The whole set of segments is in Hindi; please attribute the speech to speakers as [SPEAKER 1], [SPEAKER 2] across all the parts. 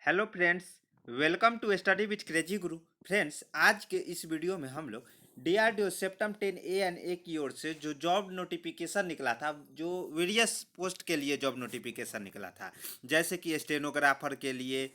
[SPEAKER 1] Hello friends, welcome to study with Crazy Guru. Friends, आज के इस वीडियो में हम लोग DRDO CEPTAM 10 A and A की ओर से जो जॉब नोटिफिकेशन निकला था, जो वेरियस पोस्ट के लिए जॉब नोटिफिकेशन निकला था, जैसे कि स्टेनोग्राफर के लिए,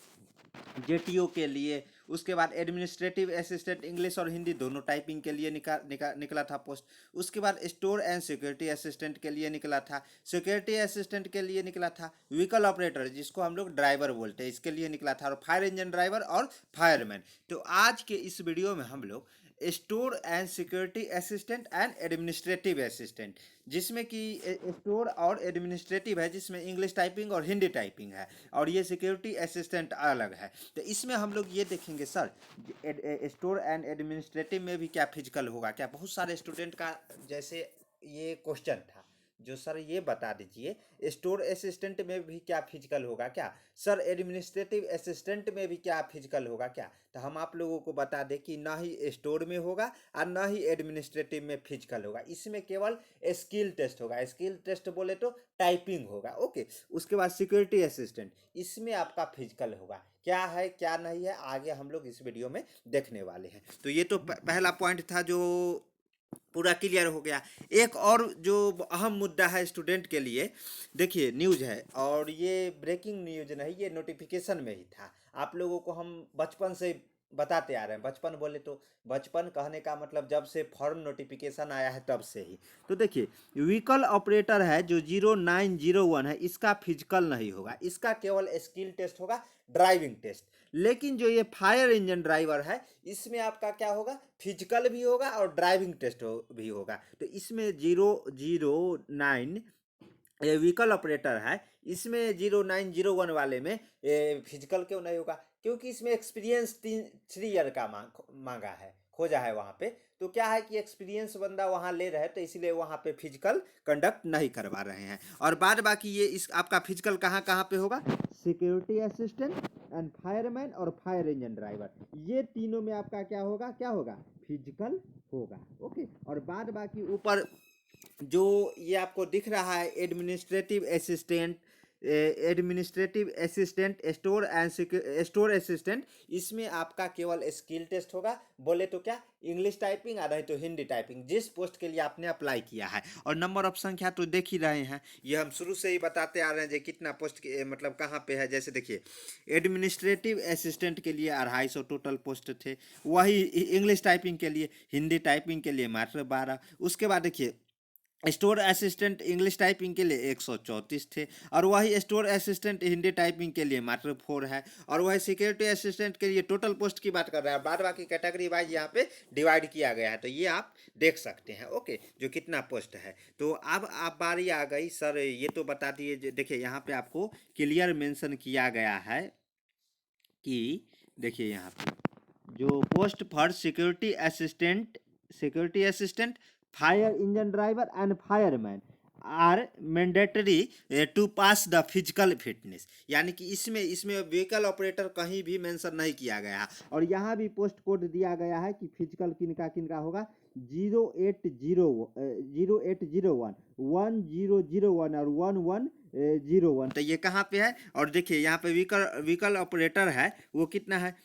[SPEAKER 1] जेटीओ के लिए, उसके बाद एडमिनिस्ट्रेटिव असिस्टेंट इंग्लिश और हिंदी दोनों टाइपिंग के लिए निकला था पोस्ट। उसके बाद स्टोर एंड सिक्योरिटी असिस्टेंट के लिए निकला था, सिक्योरिटी असिस्टेंट के लिए निकला था, व्हीकल ऑपरेटर जिसको हम लोग ड्राइवर बोलते हैं इसके लिए निकला था, और फायर इंजन ड्राइवर और फायरमैन। तो आज के इस वीडियो में हम लोग store and security assistant and administrative assistant, जिसमें कि स्टोर और एडमिनिस्ट्रेटिव है जिसमें इंग्लिश टाइपिंग और हिंदी टाइपिंग है, और ये सिक्योरिटी असिस्टेंट अलग है। तो इसमें हम लोग ये देखेंगे सर, स्टोर एंड एडमिनिस्ट्रेटिव में भी क्या फिजिकल होगा क्या। बहुत सारे स्टूडेंट का जैसे ये क्वेश्चन था, जो सर ये बता दीजिए स्टोर असिस्टेंट में भी क्या फिजिकल होगा क्या, सर एडमिनिस्ट्रेटिव असिस्टेंट में भी क्या फिजिकल होगा क्या। तो हम आप लोगों को बता दें कि ना ही स्टोर में होगा और ना ही एडमिनिस्ट्रेटिव में फिजिकल होगा। इसमें केवल स्किल टेस्ट होगा। स्किल टेस्ट बोले तो टाइपिंग होगा। ओके, उसके बाद सिक्योरिटी असिस्टेंट, इसमें आपका फिजिकल होगा। क्या है क्या नहीं है आगे हम लोग इस वीडियो में देखने वाले हैं। तो ये तो पहला पॉइंट था जो पूरा क्लियर हो गया। एक और जो अहम मुद्दा है स्टूडेंट के लिए, देखिए न्यूज़ है, और ये ब्रेकिंग न्यूज़ नहीं, ये नोटिफिकेशन में ही था। आप लोगों को हम बचपन से बताते आ रहे हैं। बचपन बोले तो बचपन कहने का मतलब जब से फॉर्म नोटिफिकेशन आया है तब से ही। तो देखिए, व्हीकल ऑपरेटर है जो 0901 है, इसका फिजिकल नहीं होगा, इसका केवल स्किल टेस्ट होगा, ड्राइविंग टेस्ट। लेकिन जो ये फायर इंजन ड्राइवर है, इसमें आपका क्या होगा, फिजिकल भी होगा और ड्राइविंग टेस्ट भी होगा। तो इसमें 009 ये व्हीकल ऑपरेटर है, इसमें 0901 वाले में फिजिकल क्यों नहीं होगा, क्योंकि इसमें एक्सपीरियंस 3 ईयर का मांगा है, खोजा है वहाँ पे। तो क्या है कि एक्सपीरियंस बंदा वहाँ ले रहे, तो इसलिए वहाँ पे फिजिकल कंडक्ट नहीं करवा रहे हैं। और बाद बाकी ये इस आपका फिजिकल कहाँ कहाँ पे होगा, सिक्योरिटी असिस्टेंट एंड फायरमैन और फायर इंजन ड्राइवर, ये तीनों में आपका क्या होगा, क्या होगा, फिजिकल होगा। ओके, और बाद बाकी ऊपर जो ये आपको दिख रहा है एडमिनिस्ट्रेटिव असिस्टेंट स्टोर असिस्टेंट, इसमें आपका केवल स्किल टेस्ट होगा। बोले तो क्या, इंग्लिश टाइपिंग आ नहीं तो हिंदी टाइपिंग, जिस पोस्ट के लिए आपने अप्लाई किया है। और नंबर ऑफ संख्या तो देख ही रहे हैं, ये हम शुरू से ही बताते आ रहे हैं जो कितना पोस्ट मतलब कहाँ पे है। जैसे देखिए, एडमिनिस्ट्रेटिव असिस्टेंट के लिए 250 टोटल पोस्ट थे, वही इंग्लिश टाइपिंग के लिए, हिंदी टाइपिंग के लिए मात्र 12। उसके बाद देखिए, स्टोर असिस्टेंट इंग्लिश टाइपिंग के लिए 134 थे, और वही स्टोर असिस्टेंट हिंदी टाइपिंग के लिए मात्र 4 है। और वही सिक्योरिटी असिस्टेंट के लिए टोटल पोस्ट की बात कर रहे हैं, बाद बाकी कैटेगरी वाइज यहाँ पे डिवाइड किया गया है, तो ये आप देख सकते हैं। ओके, जो कितना पोस्ट है। तो अब आप बारी आ गई सर, ये तो बता दिए। देखिए यहाँ पे आपको क्लियर मेंशन किया गया है कि देखिए यहाँ पे जो post for security assistant fire engine driver and fireman are mandatory to pass the physical fitness, यानी कि इसमें इसमें व्हीकल ऑपरेटर कहीं भी मेंशन नहीं किया गया। और यहाँ भी पोस्ट कोड दिया गया है कि फिजिकल किनका किनका होगा, 0801 1001 और 1101। तो ये कहाँ पे है, और देखिए यहाँ पे व्हीकल ऑपरेटर है वो कितना है,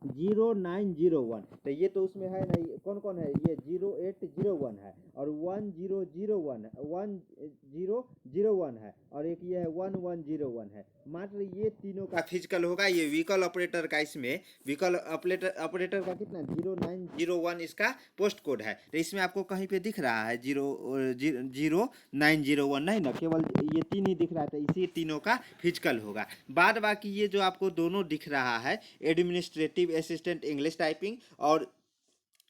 [SPEAKER 1] 0901। तो ये तो उसमें है नहीं, कौन कौन है, ये 0801 है, और 1001 है, और एक ये है 1101 है। मात्र ये तीनों का फिजिकल होगा। ये व्हीकल ऑपरेटर का, इसमें व्हीकल ऑपरेटर का कितना, 0901 इसका पोस्ट कोड है। तो इसमें आपको कहीं पे दिख रहा है 0901 नहीं ना, केवल ये तीन ही दिख रहा है, तो इसी तीनों का फिजिकल होगा। बाद बाकी ये जो आपको दोनों दिख रहा है, एडमिनिस्ट्रेटिव असिस्टेंट इंग्लिश टाइपिंग और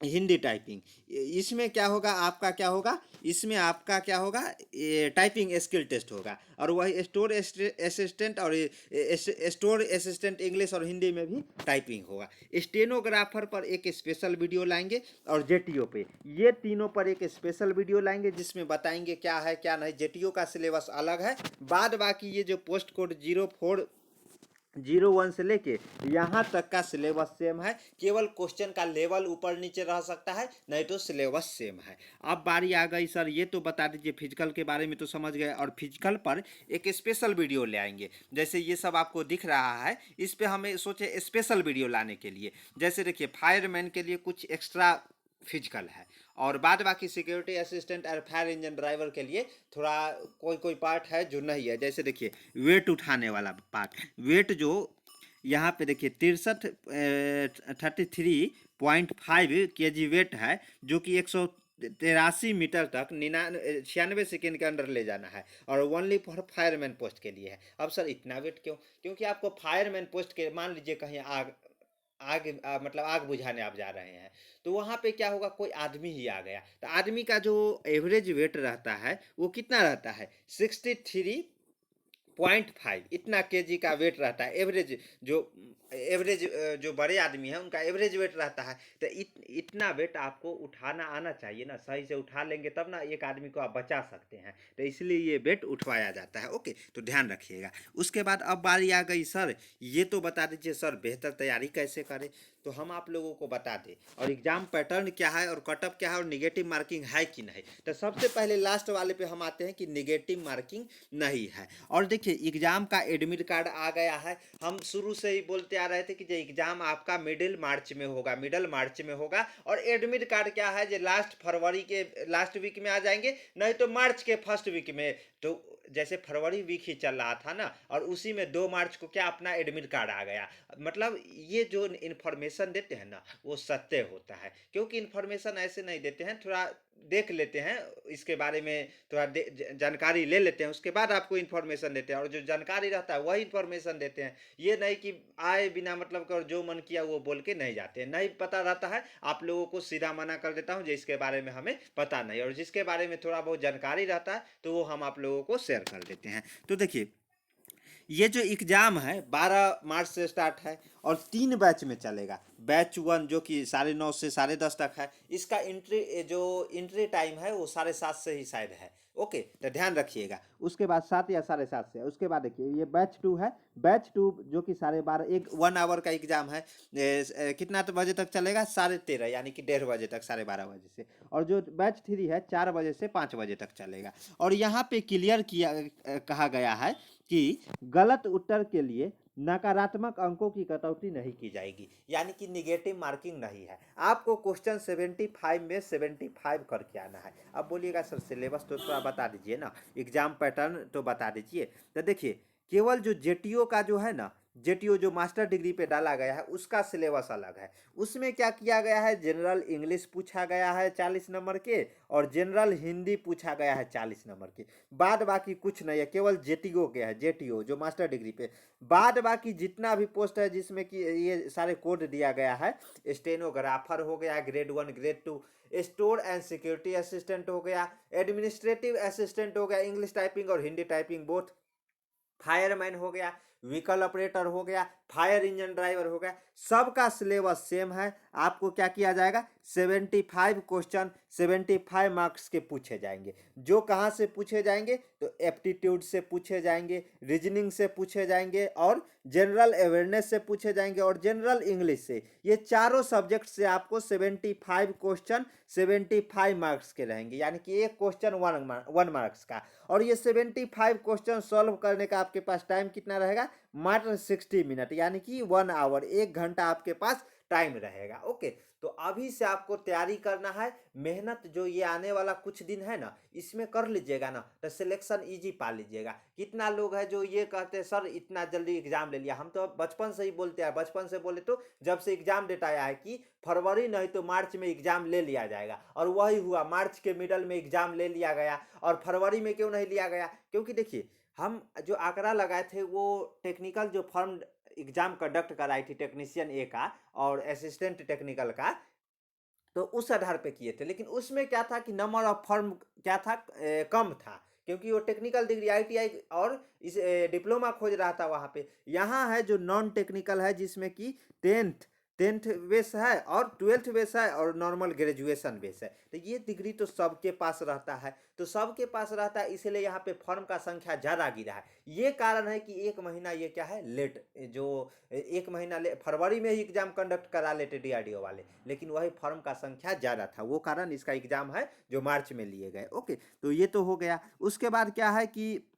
[SPEAKER 1] हिंदी टाइपिंग, इसमें क्या होगा, आपका क्या होगा, इसमें आपका क्या होगा, टाइपिंग स्किल टेस्ट होगा। और वही स्टोर असिस्टेंट और स्टोर असिस्टेंट इंग्लिश और हिंदी में भी टाइपिंग होगा। स्टेनोग्राफर पर एक स्पेशल वीडियो लाएंगे, और जेटीओ पे, ये तीनों पर एक स्पेशल वीडियो लाएंगे जिसमें बताएंगे क्या है क्या नहीं। जेटीओ का सिलेबस अलग है। बाद बाकी ये जो पोस्ट कोड 04 01 से लेके यहाँ तक का सिलेबस सेम है, केवल क्वेश्चन का लेवल ऊपर नीचे रह सकता है, नहीं तो सिलेबस सेम है। अब बारी आ गई सर ये तो बता दीजिए, फिजिकल के बारे में तो समझ गए, और फिजिकल पर एक स्पेशल वीडियो ले आएंगे। जैसे ये सब आपको दिख रहा है, इस पे हमें सोचे स्पेशल वीडियो लाने के लिए। जैसे देखिए फायरमैन के लिए कुछ एक्स्ट्रा फिजिकल है, और बाद बाकी सिक्योरिटी असिस्टेंट और फायर इंजन ड्राइवर के लिए थोड़ा कोई कोई पार्ट है जो नहीं है। जैसे देखिए वेट उठाने वाला पार्ट, वेट जो यहाँ पे देखिए 33.5 kg वेट है, जो कि 183 मीटर तक 96 सेकेंड के अंदर ले जाना है, और ओनली फॉर फायरमैन पोस्ट के लिए है। अब सर इतना वेट क्यों? क्योंकि आपको फायरमैन पोस्ट के, मान लीजिए कहीं आग आग मतलब आग बुझाने आप जा रहे हैं, तो वहाँ पे क्या होगा, कोई आदमी ही आ गया, तो आदमी का जो एवरेज वेट रहता है वो कितना रहता है, 63.5 इतना केजी का वेट रहता है। एवरेज जो बड़े आदमी है उनका एवरेज वेट रहता है। तो इतना वेट आपको उठाना आना चाहिए ना, सही से उठा लेंगे तब ना एक आदमी को आप बचा सकते हैं, तो इसलिए ये वेट उठवाया जाता है। ओके, तो ध्यान रखिएगा। उसके बाद अब बारी आ गई सर, ये तो बता दीजिए सर बेहतर तैयारी कैसे करें, तो हम आप लोगों को बता दें, और एग्जाम पैटर्न क्या है, और कटअप क्या है, और निगेटिव मार्किंग है कि नहीं। तो सबसे पहले लास्ट वाले पे हम आते हैं कि निगेटिव मार्किंग नहीं है। और देखिए एग्जाम का एडमिट कार्ड आ गया है। हम शुरू से ही बोलते आ रहे थे कि जो एग्जाम आपका मिडिल मार्च में होगा, और एडमिट कार्ड क्या है, जो लास्ट फरवरी के लास्ट वीक में आ जाएंगे, नहीं तो मार्च के फर्स्ट वीक में। तो जैसे फरवरी वीक ही चल रहा था ना, और उसी में 2 मार्च को क्या अपना एडमिट कार्ड आ गया। मतलब ये जो इन्फॉर्मेशन देते हैं ना वो सत्य होता है, क्योंकि इन्फॉर्मेशन ऐसे नहीं देते हैं, थोड़ा देख लेते हैं इसके बारे में, थोड़ा जानकारी ले लेते हैं, उसके बाद आपको इन्फॉर्मेशन देते हैं, और जो जानकारी रहता है वही इन्फॉर्मेशन देते हैं। ये नहीं कि आए बिना मतलब कर जो मन किया वो बोल के नहीं जाते हैं। नहीं पता रहता है आप लोगों को सीधा मना कर देता हूँ, जिसके बारे में हमें पता नहीं, और जिसके बारे में थोड़ा बहुत जानकारी रहता है तो वो हम आप लोगों को शेयर कर देते हैं। तो देखिए ये जो एग्ज़ाम है 12 मार्च से स्टार्ट है, और 3 बैच में चलेगा। बैच 1 जो कि 9:30 से 10:30 तक है, इसका एंट्री टाइम है वो 7:30 से ही शायद है। ओके, तो ध्यान रखिएगा। उसके बाद 7 या 7:30 से, उसके बाद देखिए ये बैच 2 है। बैच 2 जो कि 12:30, एक 1 आवर का एग्जाम है। कितना तो बजे तक चलेगा, 13:30 यानी कि 1:30 बजे तक, 12:30 बजे से। और जो बैच 3 है 4 बजे से 5 बजे तक चलेगा। और यहाँ पे क्लियर किया कहा गया है कि गलत उत्तर के लिए नकारात्मक अंकों की कटौती नहीं की जाएगी, यानी कि निगेटिव मार्किंग नहीं है। आपको क्वेश्चन 75 में 75 करके आना है। अब बोलिएगा सर सिलेबस तो थोड़ा बता दीजिए ना, एग्जाम पैटर्न तो बता दीजिए। तो देखिए केवल जो जेटीओ का जो है ना, जेटीओ जो मास्टर डिग्री पे डाला गया है उसका सिलेबस अलग है। उसमें क्या किया गया है, जनरल इंग्लिश पूछा गया है 40 नंबर के, और जनरल हिंदी पूछा गया है 40 नंबर के। बाद बाकी कुछ नहीं है, केवल जेटीओ के है, जेटीओ जो मास्टर डिग्री पे। बाद बाकी जितना भी पोस्ट है जिसमें कि ये सारे कोड दिया गया है, स्टेनोग्राफर हो गया grade 1 grade 2, store and security assistant हो गया, एडमिनिस्ट्रेटिव असिस्टेंट हो गया, इंग्लिश टाइपिंग और हिंदी टाइपिंग बोथ, फायरमैन हो गया, व्हीकल ऑपरेटर हो गया, फायर इंजन ड्राइवर हो गया, सबका सिलेबस सेम है। आपको क्या किया जाएगा, 75 क्वेश्चन 75 मार्क्स के पूछे जाएंगे। जो कहाँ से पूछे जाएंगे, तो एप्टीट्यूड से पूछे जाएंगे, रीजनिंग से पूछे जाएंगे, और जनरल अवेयरनेस से पूछे जाएंगे, और जनरल इंग्लिश से। ये चारों सब्जेक्ट से आपको 75 क्वेश्चन 75 मार्क्स के रहेंगे, यानी कि एक क्वेश्चन 1 मार्क्स का। और ये 75 क्वेश्चन सॉल्व करने का आपके पास टाइम कितना रहेगा, मात्र 60 मिनट, यानी कि 1 आवर, 1 घंटा आपके पास टाइम रहेगा। ओके, तो अभी से आपको तैयारी करना है। मेहनत जो ये आने वाला कुछ दिन है ना इसमें कर लीजिएगा ना, तो सिलेक्शन इजी पा लीजिएगा। कितना लोग है जो ये कहते हैं सर इतना जल्दी एग्जाम ले लिया, हम तो बचपन से ही बोलते हैं, बचपन से बोले तो जब से एग्जाम डेट आया है कि फरवरी नहीं तो मार्च में एग्जाम ले लिया जाएगा, और वही हुआ, मार्च के मिडल में एग्जाम ले लिया गया। और फरवरी में क्यों नहीं लिया गया, क्योंकि देखिए हम जो आंकड़ा लगाए थे वो टेक्निकल जो फर्म एग्जाम कंडक्ट कराई थी, टेक्नीशियन ए का और असिस्टेंट टेक्निकल का, तो उस आधार पे किए थे। लेकिन उसमें क्या था कि नंबर ऑफ फर्म क्या था, कम था, क्योंकि वो टेक्निकल डिग्री आईटीआई और इस डिप्लोमा खोज रहा था वहाँ पे। यहाँ है जो नॉन टेक्निकल है जिसमें कि 10th 10th बेस है और 12th बेस है और नॉर्मल ग्रेजुएशन बेस है। तो ये डिग्री तो सबके पास रहता है, तो सबके पास रहता है, इसलिए यहाँ पे फॉर्म का संख्या ज़्यादा गिरा है। ये कारण है कि एक महीना ये क्या है लेट, जो एक महीना फरवरी में ही एग्जाम कंडक्ट करा लेते डीआरडीओ वाले, लेकिन वही फॉर्म का संख्या ज़्यादा था, वो कारण इसका एग्जाम है जो मार्च में लिए गए। ओके, तो ये तो हो गया। उसके बाद क्या है कि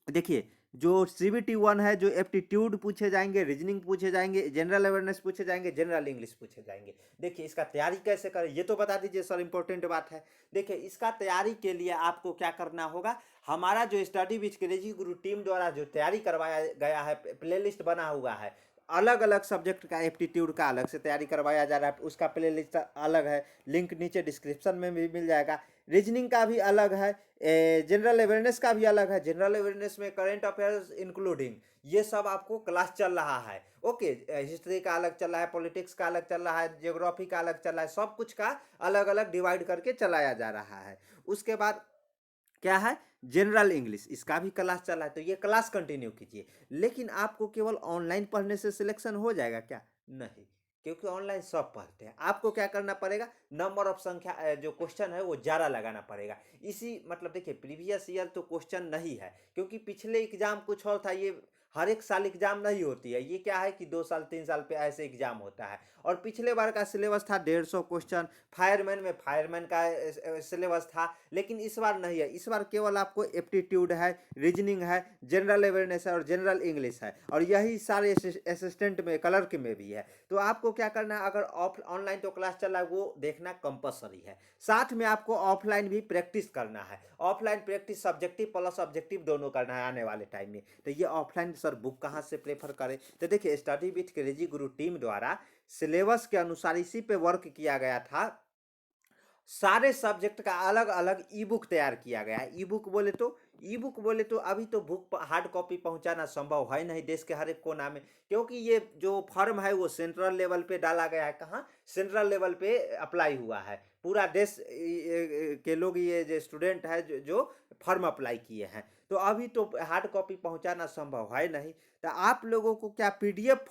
[SPEAKER 1] देखिए, जो सीबीटी 1 है, जो एप्टीट्यूड पूछे जाएंगे, रीजनिंग पूछे जाएंगे, जनरल अवेयरनेस पूछे जाएंगे, जनरल इंग्लिश पूछे जाएंगे। देखिए इसका तैयारी कैसे करें ये तो बता दीजिए सर, इंपॉर्टेंट बात है। देखिए इसका तैयारी के लिए आपको क्या करना होगा, हमारा जो study with crazy Guru team द्वारा जो तैयारी करवाया गया है, प्लेलिस्ट बना हुआ है, अलग अलग सब्जेक्ट का एप्टीट्यूड का अलग से तैयारी करवाया जा रहा है, उसका प्लेलिस्ट अलग है, लिंक नीचे डिस्क्रिप्शन में भी मिल जाएगा। रीजनिंग का भी अलग है, जनरल अवेयरनेस का भी अलग है, जनरल अवेयरनेस में करंट अफेयर्स इंक्लूडिंग ये सब आपको क्लास चल रहा है। ओके, हिस्ट्री का अलग चल रहा है, पॉलिटिक्स का अलग चल रहा है, ज्योग्राफी का अलग चल रहा है, सब कुछ का अलग अलग डिवाइड करके चलाया जा रहा है। उसके बाद क्या है, जनरल इंग्लिश, इसका भी क्लास चला है, तो ये क्लास कंटिन्यू कीजिए। लेकिन आपको केवल ऑनलाइन पढ़ने से सिलेक्शन हो जाएगा क्या? नहीं, क्योंकि ऑनलाइन सब पढ़ते हैं। आपको क्या करना पड़ेगा, नंबर ऑफ संख्या जो क्वेश्चन है वो ज़्यादा लगाना पड़ेगा। इसी मतलब देखिए प्रीवियस ईयर तो क्वेश्चन नहीं है, क्योंकि पिछले एग्जाम कुछ और था, ये हर एक साल एग्जाम नहीं होती है, ये क्या है कि 2 साल 3 साल पे ऐसे एग्जाम होता है। और पिछले बार का सिलेबस था 150 क्वेश्चन, फायरमैन में फायरमैन का सिलेबस था, लेकिन इस बार नहीं है। इस बार केवल आपको एप्टीट्यूड है, रीजनिंग है, जनरल अवेयरनेस है और जनरल इंग्लिश है, और यही सारे असिस्टेंट में क्लर्क में भी है। तो आपको क्या करना है, अगर ऑफ ऑनलाइन तो क्लास चल रहा है वो देखना कंपलसरी है, साथ में आपको ऑफलाइन भी प्रैक्टिस करना है। Offline practice subjective plus objective दोनों करना है आने वाले टाइम में। तो ये ऑफलाइन सर बुक कहाँ से प्रेफर करें, तो देखिए study with Crazy Guru team द्वारा सिलेबस के अनुसार इसी पे वर्क किया गया था। सारे सब्जेक्ट का अलग अलग ई बुक तैयार किया गया है। ई बुक बोले तो अभी तो बुक हार्ड कॉपी पहुंचाना संभव है नहीं देश के हर एक कोना में, क्योंकि ये जो फॉर्म है वो सेंट्रल लेवल पे डाला गया है। कहाँ? सेंट्रल लेवल पे अप्लाई हुआ है, पूरा देश के लोग, ये जो स्टूडेंट है जो फॉर्म अप्लाई किए हैं, तो अभी तो हार्ड कॉपी पहुंचाना संभव है नहीं। तो आप लोगों को क्या पीडीएफ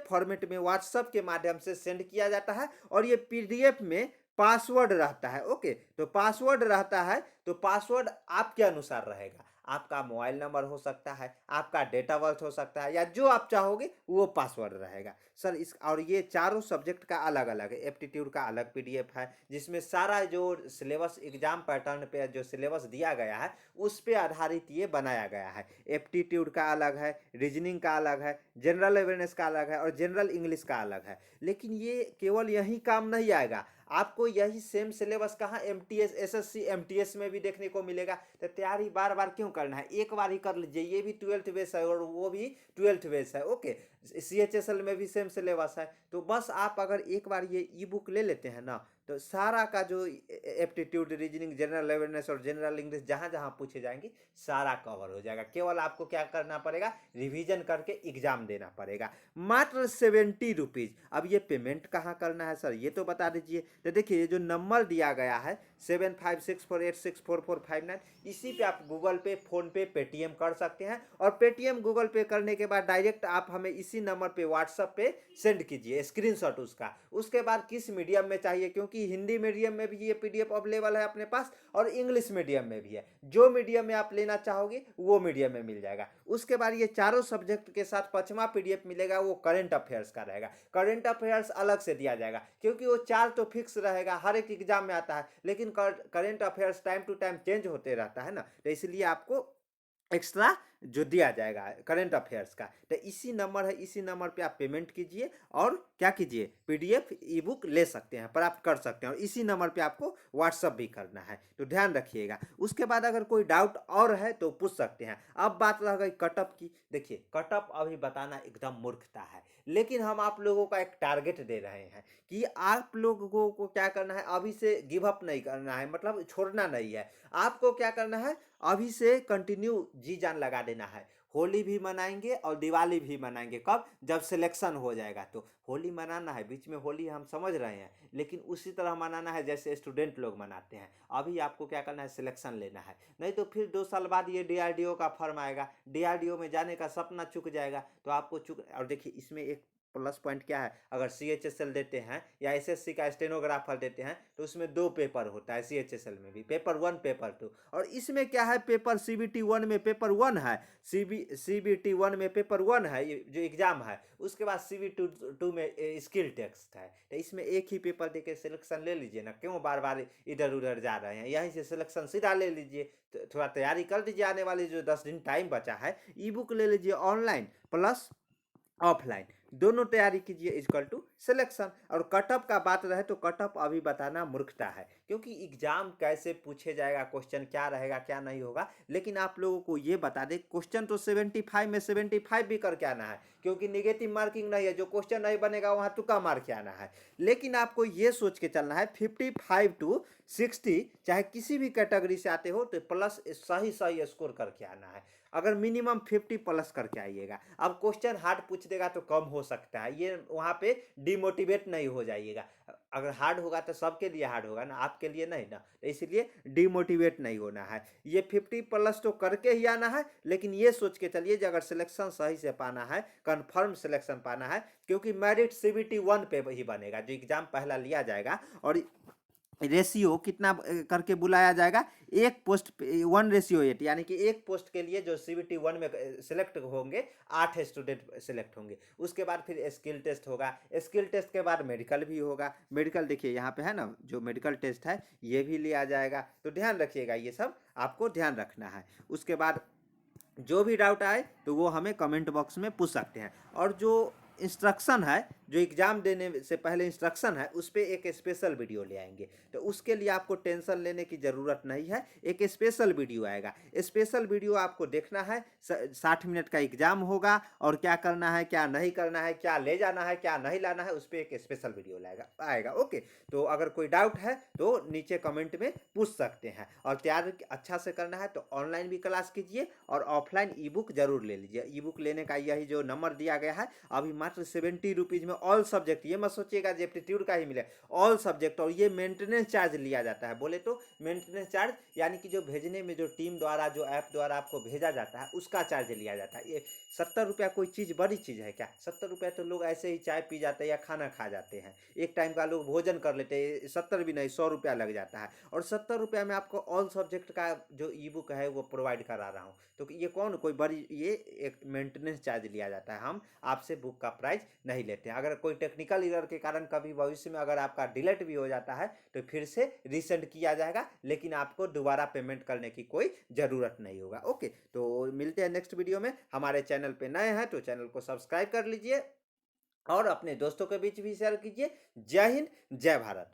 [SPEAKER 1] फॉर्मेट में व्हाट्सएप के माध्यम से सेंड किया जाता है, और ये पीडीएफ में पासवर्ड रहता है। ओके, तो पासवर्ड रहता है, तो पासवर्ड आपके अनुसार रहेगा, आपका मोबाइल नंबर हो सकता है, आपका डेट ऑफ बर्थ हो सकता है, या जो आप चाहोगे वो पासवर्ड रहेगा सर। इस और ये चारों सब्जेक्ट का अलग अलग है। एप्टीट्यूड का अलग पीडीएफ है, जिसमें सारा जो सिलेबस एग्जाम पैटर्न पे जो सिलेबस दिया गया है उस पे आधारित ये बनाया गया है। एप्टीट्यूड का अलग है, रीजनिंग का अलग है, जनरल अवेयरनेस का अलग है और जनरल इंग्लिश का अलग है। लेकिन ये केवल यही काम नहीं आएगा, आपको यही सेम सिलेबस कहाँ एमटीएस एसएससी एमटीएस में भी देखने को मिलेगा। तो तैयारी बार बार क्यों करना है, एक बार ही कर लीजिए। ये भी 12th बेस है और वो भी 12th बेस है। ओके, सीएचएसएल में भी सेम सिलेबस है। तो बस आप अगर एक बार ये ई बुक ले लेते हैं ना, तो सारा का जो एप्टीट्यूड, रीजनिंग, जनरल अवेयरनेस और जनरल इंग्लिश जहाँ जहाँ पूछे जाएंगे सारा कवर हो जाएगा। केवल आपको क्या करना पड़ेगा, रिवीजन करके एग्जाम देना पड़ेगा। मात्र 70 रुपीज़। अब ये पेमेंट कहाँ करना है सर, ये तो बता दीजिए। तो देखिए ये जो नंबर दिया गया है 7564864459, इसी पे आप गूगल पे, फोन पे, पेटीएम कर सकते हैं। और पेटीएम गूगल पे करने के बाद डायरेक्ट आप हमें इसी नंबर पे व्हाट्सएप पे सेंड कीजिए स्क्रीनशॉट उसका। उसके बाद किस मीडियम में चाहिए, क्योंकि हिंदी मीडियम में भी ये पीडीएफ अवेलेबल है अपने पास और इंग्लिश मीडियम में भी है। जो मीडियम में आप लेना चाहोगे वो मीडियम में मिल जाएगा। उसके बाद ये चारों सब्जेक्ट के साथ 5वां पीडीएफ मिलेगा, वो करंट अफेयर्स का रहेगा। करंट अफेयर्स अलग से दिया जाएगा, क्योंकि वो 4 तो फिक्स रहेगा, हर एक एग्जाम में आता है, लेकिन current affairs time to time change होते रहता है ना, तो इसलिए आपको एक्स्ट्रा जो दिया जाएगा करंट अफेयर्स का। तो इसी नंबर है, इसी नंबर पे आप पेमेंट कीजिए और क्या कीजिए, पीडीएफ ई बुक ले सकते हैं, प्राप्त कर सकते हैं, और इसी नंबर पे आपको व्हाट्सअप भी करना है, तो ध्यान रखिएगा। उसके बाद अगर कोई डाउट और है तो पूछ सकते हैं। अब बात रह गई कटअप की। देखिए कटअप अभी बताना एकदम मूर्खता है, लेकिन हम आप लोगों का एक टारगेट दे रहे हैं कि आप लोगों को क्या करना है, अभी से गिव अप नहीं करना है, मतलब छोड़ना नहीं है। आपको क्या करना है, अभी से कंटिन्यू जी जान लगा देना है। होली भी मनाएंगे और दिवाली भी मनाएंगे, कब? जब सिलेक्शन हो जाएगा। तो होली मनाना है, बीच में होली हम समझ रहे हैं, लेकिन उसी तरह मनाना है जैसे स्टूडेंट लोग मनाते हैं। अभी आपको क्या करना है, सिलेक्शन लेना है, नहीं तो फिर 2 साल बाद ये डीआरडीओ का फॉर्म आएगा, डीआरडीओ में जाने का सपना चूक जाएगा, तो आपको चूक। और देखिए इसमें एक प्लस पॉइंट क्या है, अगर CHSL देते हैं या SSC का स्टेनोग्राफर देते हैं तो उसमें 2 पेपर होता है, CHSL में भी पेपर 1 पेपर 2, और इसमें क्या है, पेपर CBT 1 में पेपर 1 है, CBT 1 में पेपर 1 है, ये जो एग्जाम है, उसके बाद CBT 2 में स्किल टेस्ट है। तो इसमें एक ही पेपर देके सिलेक्शन ले लीजिए ना, क्यों बार बार इधर उधर जा रहे हैं, यहीं से सिलेक्शन सीधा ले लीजिए। तो थोड़ा तैयारी कर दीजिए, आने वाली जो 10 दिन टाइम बचा है, ई बुक ले लीजिए, ऑनलाइन प्लस ऑफलाइन दोनों तैयारी कीजिए इक्वल टू सिलेक्शन। और कटअप का बात रहे तो कटअप अभी बताना मूर्खता है, क्योंकि एग्जाम कैसे पूछे जाएगा, क्वेश्चन क्या रहेगा क्या नहीं होगा, लेकिन आप लोगों को ये बता दें क्वेश्चन तो 75 में 75 भी करके आना है, क्योंकि निगेटिव मार्किंग नहीं है, जो क्वेश्चन नहीं बनेगा वहाँ तुक्का मार के आना है। लेकिन आपको ये सोच के चलना है 55 to 60 चाहे किसी भी कैटेगरी से आते हो तो प्लस सही सही स्कोर करके आना है। अगर मिनिमम 50 प्लस करके आइएगा। अब क्वेश्चन हार्ड पूछ देगा तो कम हो सकता है, ये वहाँ पे डिमोटिवेट नहीं हो जाइएगा। अगर हार्ड होगा तो सबके लिए हार्ड होगा ना, आपके लिए नहीं ना, तो इसलिए डिमोटिवेट नहीं होना है। ये 50 प्लस तो करके ही आना है, लेकिन ये सोच के चलिए कि अगर सिलेक्शन सही से पाना है, कंफर्म सिलेक्शन पाना है, क्योंकि मेरिट CBT 1 पे ही बनेगा, जो एग्जाम पहला लिया जाएगा। और रेशियो कितना करके बुलाया जाएगा, 1 पोस्ट 1:8, यानी कि 1 पोस्ट के लिए जो CBT 1 में सिलेक्ट होंगे 8 स्टूडेंट सिलेक्ट होंगे। उसके बाद फिर स्किल टेस्ट होगा, स्किल टेस्ट के बाद मेडिकल भी होगा। मेडिकल देखिए यहाँ पे है ना, जो मेडिकल टेस्ट है ये भी लिया जाएगा, तो ध्यान रखिएगा, ये सब आपको ध्यान रखना है। उसके बाद जो भी डाउट आए तो वो हमें कमेंट बॉक्स में पूछ सकते हैं। और जो इंस्ट्रक्शन है, जो एग्ज़ाम देने से पहले इंस्ट्रक्शन है, उस पर एक स्पेशल वीडियो ले आएंगे, तो उसके लिए आपको टेंशन लेने की ज़रूरत नहीं है। एक स्पेशल वीडियो आएगा, स्पेशल वीडियो आपको देखना है। 60 मिनट का एग्ज़ाम होगा, और क्या करना है क्या नहीं करना है, क्या ले जाना है क्या नहीं लाना है, उस पर एक स्पेशल वीडियो आएगा। ओके, तो अगर कोई डाउट है तो नीचे कमेंट में पूछ सकते हैं। और तैयारी अच्छा से करना है तो ऑनलाइन भी क्लास कीजिए, और ऑफलाइन ई बुक जरूर ले लीजिए। ई बुक लेने का यही जो नंबर दिया गया है, अभी मात्र 70 रुपीज़ में ऑल सब्जेक्ट, ये मत सोचिएगा कि एप्टीट्यूड का ही मिले, ऑल सब्जेक्ट। और ये मेंटेनेंस चार्ज लिया जाता है, बोले तो मेंटेनेंस चार्ज यानी कि जो भेजने में जो टीम द्वारा जो ऐप द्वारा आपको भेजा जाता है उसका चार्ज लिया जाता है। ये 70 रुपया कोई चीज़ बड़ी चीज़ है क्या? 70 रुपया तो लोग ऐसे ही चाय पी जाते हैं या खाना खा जाते हैं, एक टाइम का लोग भोजन कर लेते हैं, 70 भी नहीं 100 रुपया लग जाता है। और 70 रुपया में आपको ऑल सब्जेक्ट का जो ई बुक है वो प्रोवाइड करा रहा हूँ, तो ये कौन कोई बड़ी, ये एक मेंटेनेंस चार्ज लिया जाता है, हम आपसे बुक का प्राइस नहीं लेते हैं। अगर कोई टेक्निकल एरर के कारण कभी भविष्य में अगर आपका डिलीट भी हो जाता है तो फिर से रीसेंड किया जाएगा, लेकिन आपको दोबारा पेमेंट करने की कोई ज़रूरत नहीं होगा। ओके, तो मिलते हैं नेक्स्ट वीडियो में। हमारे चैनल पे नए हैं तो चैनल को सब्सक्राइब कर लीजिए, और अपने दोस्तों के बीच भी शेयर कीजिए। जय हिंद, जय भारत।